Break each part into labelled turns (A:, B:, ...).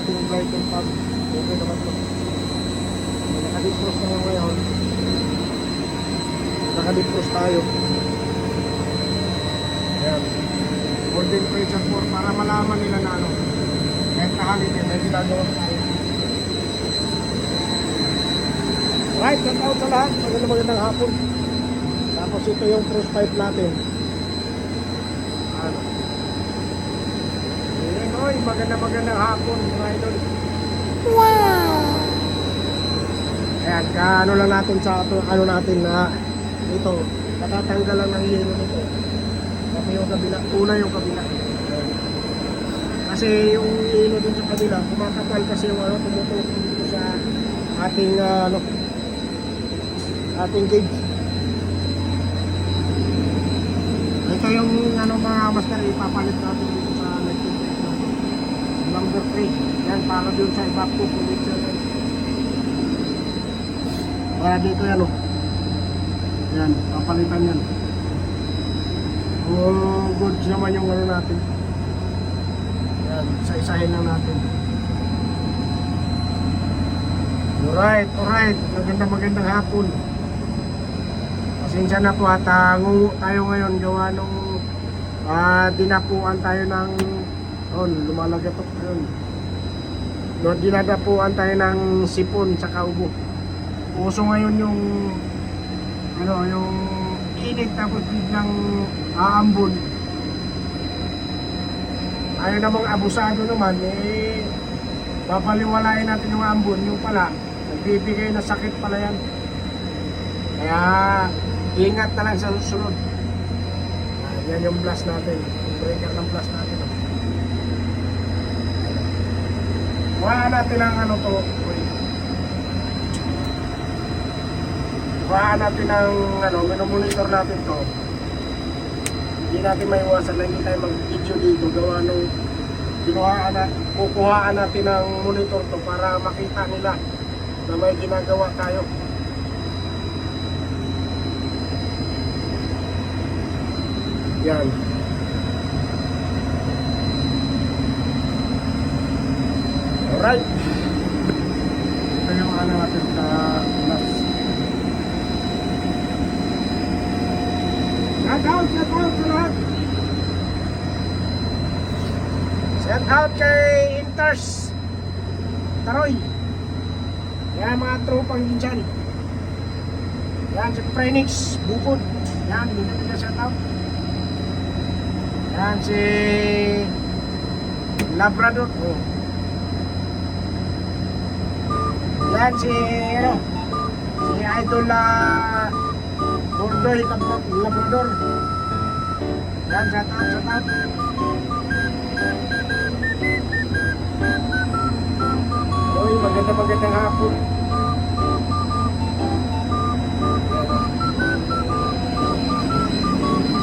A: ating lighting pad. Okay naman ito. Naka-defrost naman ngayon. Naka-defrost tayo. Ayan. Golden pressure 4 para malaman nila na ano. Kahit kahalitin, may ginagawa tayo. Right, shout out sa lahat. Magandang hapon. Tapos ito yung cross pipe natin. Ano? Ayan, oy, magandang hapon mga idol. Wow! Ayan, kaano lang natin sa ano natin na ito, natatanggal lang ng yelo nito. Kasi yung kabila, una yung kabila. Kasi yung yelo dun sa kabila, kumakapal kasi yung ano, tumututok dito sa ating ating gauge. Ito yung ano mga master, ipapalit natin dito sa electric number 3. Yan, para dun sa ibang connection. Para dito yan o. Yan, papalitan yan. Goods naman yung ano natin. Yan, isa-isahin lang natin. Alright. Magandang hapon. Pasensya na po at ngungu tayo ngayon gawa nung dinapuan tayo ng lumalagatok yun. Dinadapuan tayo ng sipon sa ubo. Uso ngayon yung yung init tapos biglang aambon. Ayaw namang abusado naman papaliwalain natin yung ambon, yung pala nagbibigay na sakit pala yan. Kaya ingat na lang sa susunod. Yan yung blast natin, yung breaker ng blast natin. Kuhaan natin ang kuhaan natin ang minomonitor natin to. Hindi natin maiwasan na hindi tayo mag-video dito gawa nung kukuhaan natin ang monitor to para makita nila na may ginagawa tayo. Yan. Alright. Ito yung natin sa last. Shout out sa lahat. Shout out kay Inters Taroy. Yan mga tropang din dyan. Yan si Prenix Bukod. Yan, hindi na shout out. Yan si Labrador. Yan si Idol Bordoy Labrador. Yan, shout out. Uy, magandang hapon.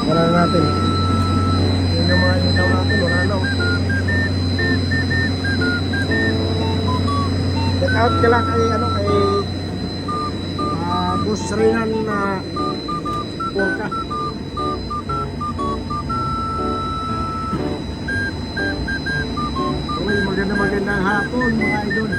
A: Wala na natin. Yun yung mga ilaw natin, wala na. Get out ka lang kay Boss Rinan na Porka. Uy, magandang hapon mga idol.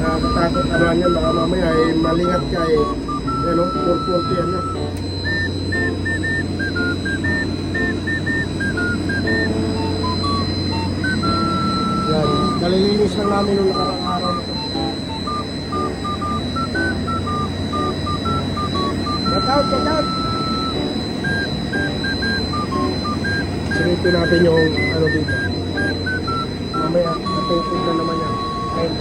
A: Matakot naman yan, baka mamaya malingat ka 440 ano. Yan, kalilinis lang namin nung nakarang araw nito. Get out! Silipin natin yung dito. Mamaya, natupog na naman yan. Ayun.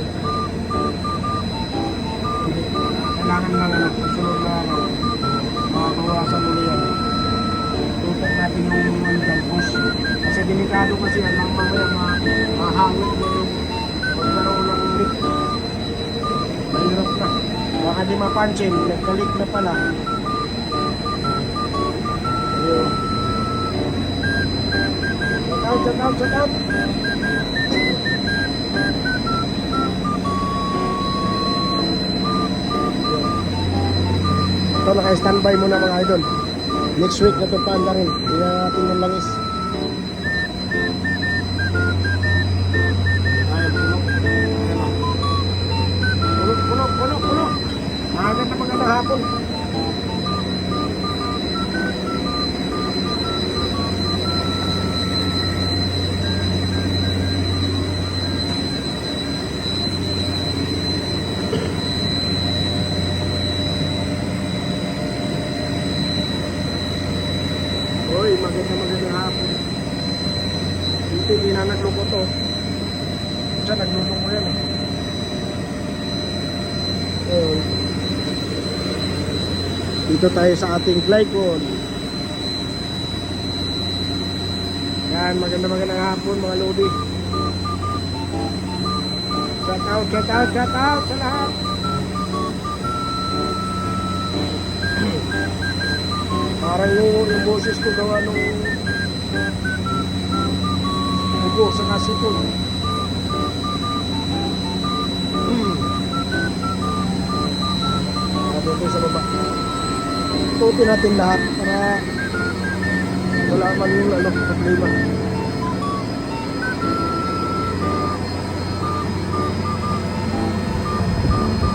A: Kailangan lang sunod na makabawasan ulit yan. Tutok natin yung push. Kasi delikado kasi yan, mamaya mahangin na yung magkaroon ng leak. Mahirap na. Baka di mapansin, nagkalik na pala. Ayun. Shout out! Ito, naka-standby muna mga idol. Next week na itong paanda rin. Hindi na natin yung langis. Ayun, puno. Puno. Maaga na magandang hapon. Hoy, magandang hapon. Hindi na nagluko to. Siya nagluto ko yan eh. Dito tayo sa ating glycol. Yan, magandang hapon mga lodi. Shout out sa lahat. Parang yung boses ko gawa nung ubo sa kasipon. Dito sa baba. Tututin natin lahat para wala man yung problema.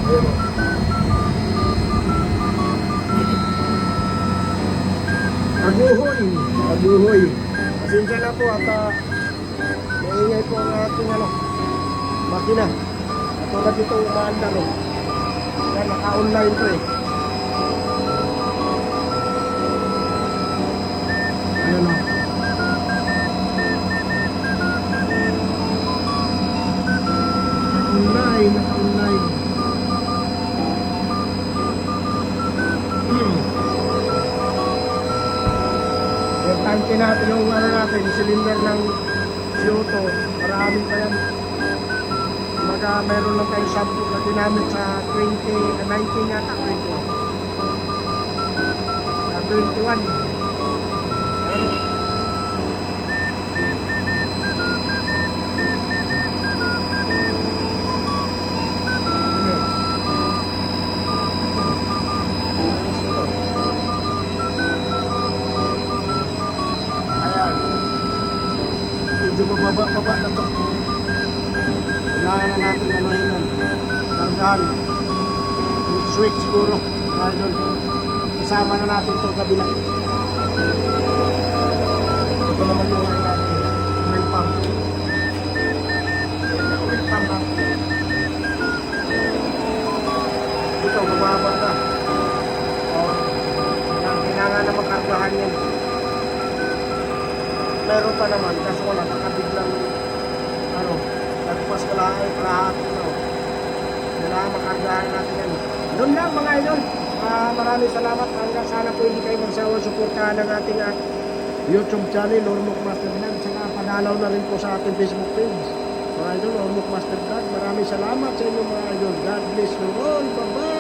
A: Ayan o. Aguhoy. Pasensya na po at maingay po ang ating makina. At tulad dito umaandar o. Yan, naka-online to eh. Ayan o. Naka-online. Yung tanke natin, yung natin, cylinder ng CO2, marami pa yan. Mayroon lang tayo shampoo na ginamit sa 19 yata, 21. Medyo mababa na ito. Kailangan na natin yan. Kargahan. Switch siguro. Idol. Isama na natin ito kabila. Ito naman yung natin. Oil pump. Oil pump na. Ito, mababa na. Kailangan na makargahan yan. Meron pa naman, kasi wala, nakabiglang nagpas kalahati kailangan makargahan natin yan. Doon lang mga idol, maraming salamat. Hanggang sana po hindi kayo magsawang suportahan ng ating YouTube channel, Ormoc Master Vlog. Saka padalaw na rin po sa ating Facebook page mga idol, Ormoc Master Vlog. Maraming salamat sa inyo mga idol. God bless you all. Bye bye.